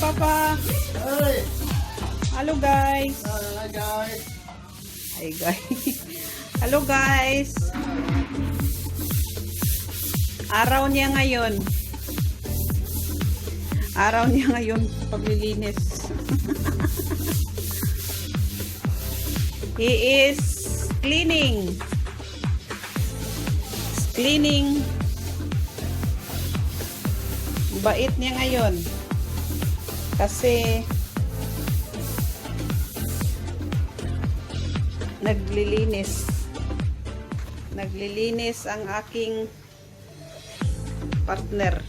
Papa. Hey! Hello guys. Hi guys! Hi guys. Hello guys. Araw niya ngayon. Araw niya ngayon paglilinis. He is cleaning. Cleaning. Bait niya ngayon. Kasi naglilinis ang aking partner.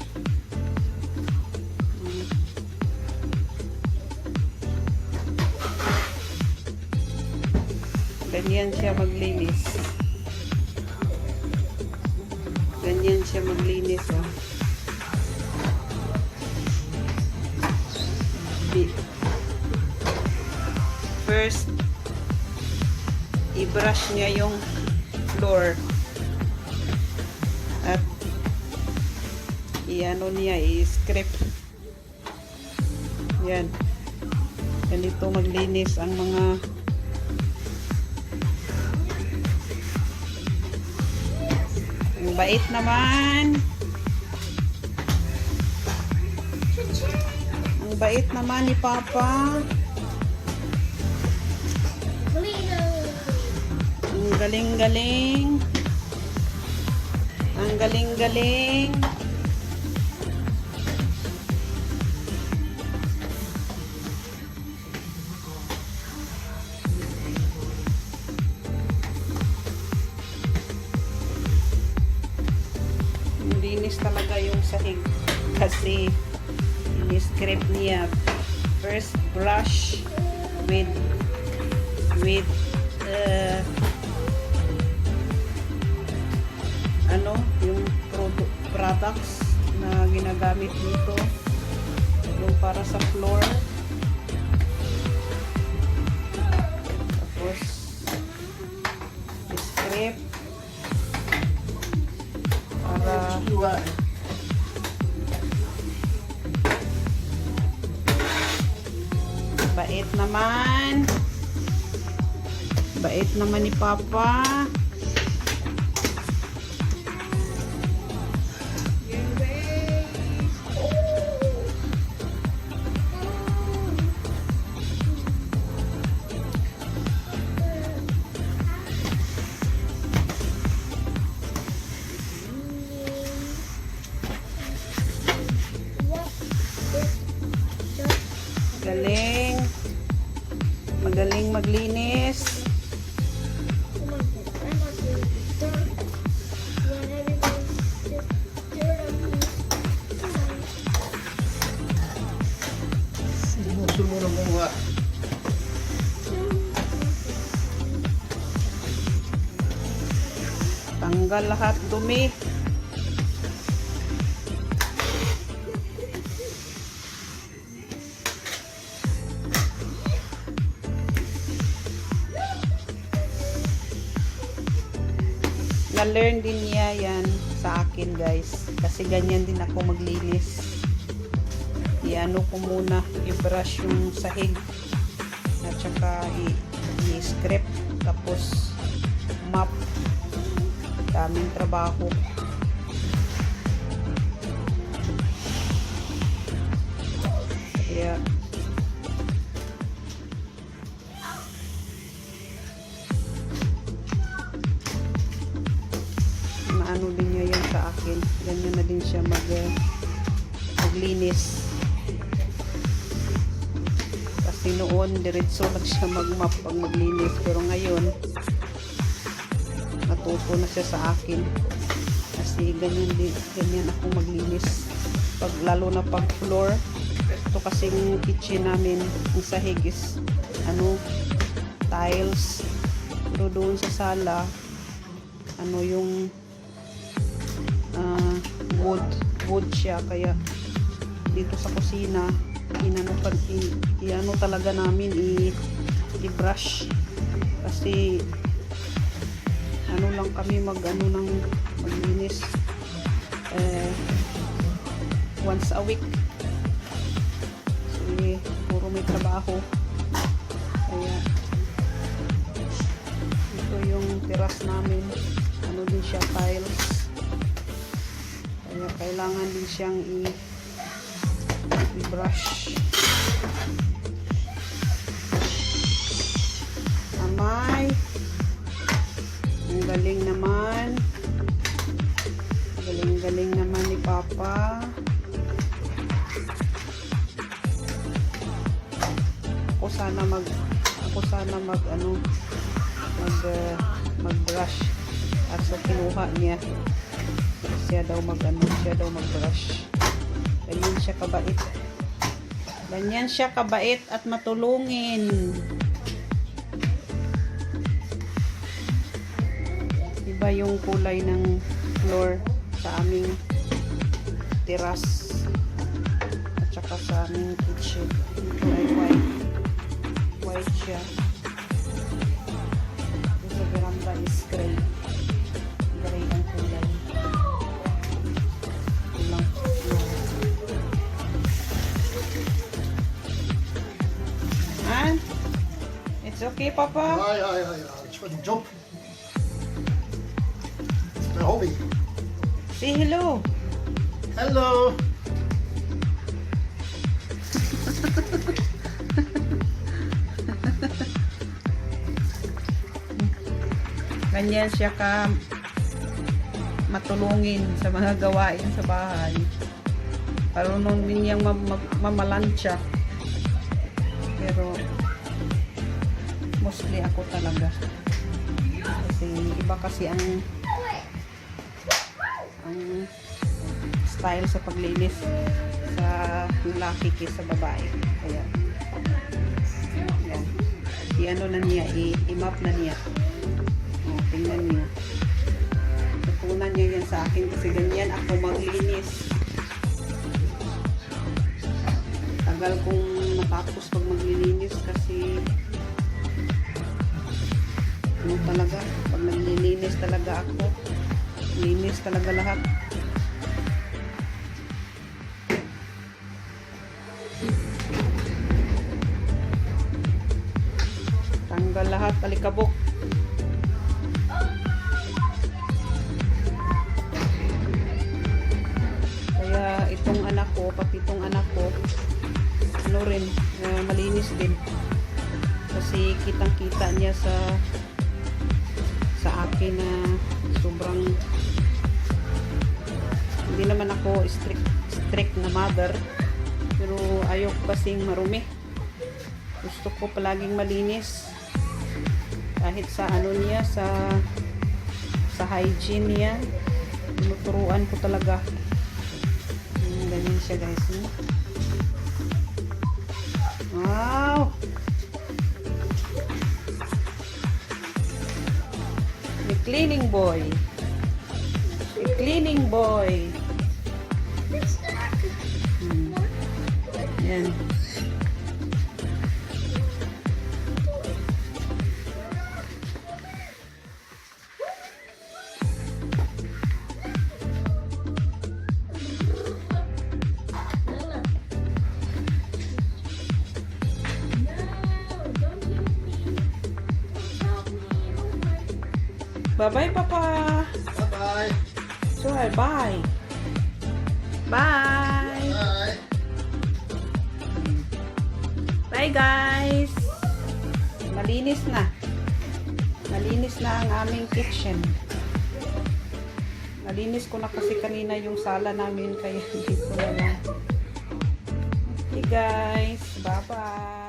Ganyan siya maglinis. Ganyan siya maglinis, oh. First, i-brush niya yung floor. At i-ano niya, i-scrape. Yan. Ganito maglinis ang mga ang bait naman. Ang bait naman ni Papa. Ang galing-galing. Ang galing-galing. Linis talaga yung sahig kasi ini-scrape niya. First brush with ano, yung products na ginagamit dito, yung para sa floor. Tapos scrape para bait naman. Bait naman ni Papa. Galing. Magaling maglinis. Sumuro mo nga. Tanggal lahat dumi. Na-learn din niya yan sa akin guys. Kasi ganyan din ako maglinis. I-ano ko muna, i-brush yung sahig. At saka i-scrape. Tapos mop. Daming trabaho. Kaya ano din niya yan sa akin. Ganyan na din siya maglinis. Kasi noon, diretso lang siya mag-mop pag maglinis. Pero ngayon, natuto na siya sa akin. Kasi ganyan ako maglinis. Lalo na pag floor. Ito kasing kitchen namin, ang sahig is, tiles. Pero doon sa sala, yung wood siya, kaya dito sa kusina iano talaga namin i-brush kasi lang kami maglinis once a week. So kasi puro may trabaho. Kaya ito yung terrace namin. Ano din siya, tiles. Kaya kailangan din siyang i-brush. Amay. Ang galing naman. Galing-galing naman ni Papa. Ako sana mag-brush. At so kinuha niya. Siya daw mag-brush. Ganyan siya kabait. Ganyan siya kabait at matulungin. Iba yung kulay ng floor sa aming terrace at saka sa aming kitchen. Ito ay white siya. Sa veranda is gray ang kulay. Kulang and it's okay, Papa. Ja. Ich will den Job. Das ist mein Hobby. Say hello. Hello. Ganyan siya ka matulungin sa mga gawain sa bahay. Marunong din niyang mamalansya. Pero mostly ako talaga. Kasi iba kasi ang style sa paglinis sa lalaki kaysa babae. Kaya yan. I-ano na niya, i-map na niya. Tingnan niyo. Tutunan niya yan sa akin kasi ganyan ako maglinis. Tagal kong matapos pag maglilinis kasi ano talaga, pag naglilinis talaga ako, linis talaga lahat. Tanggal lahat, alikabok. Itong anak ko, pati itong anak ko, ano rin, malinis din. Kasi kitang-kita niya sa akin na sobrang hindi naman ako strict na mother, pero ayaw ko kasing marumi. Gusto ko palaging malinis. Kahit sa ano niya, sa hygiene niya, tinuturuan ko talaga. Ganyan siya, guys. Wow! The cleaning boy. The cleaning boy. Yan. Bye-bye, Papa. Bye-bye. So, bye. Bye. Bye. Bye, guys. Malinis na. Malinis na ang aming kitchen. Nalinis ko na kasi kanina yung sala namin kaya dito na lang. Okay, guys. Bye-bye.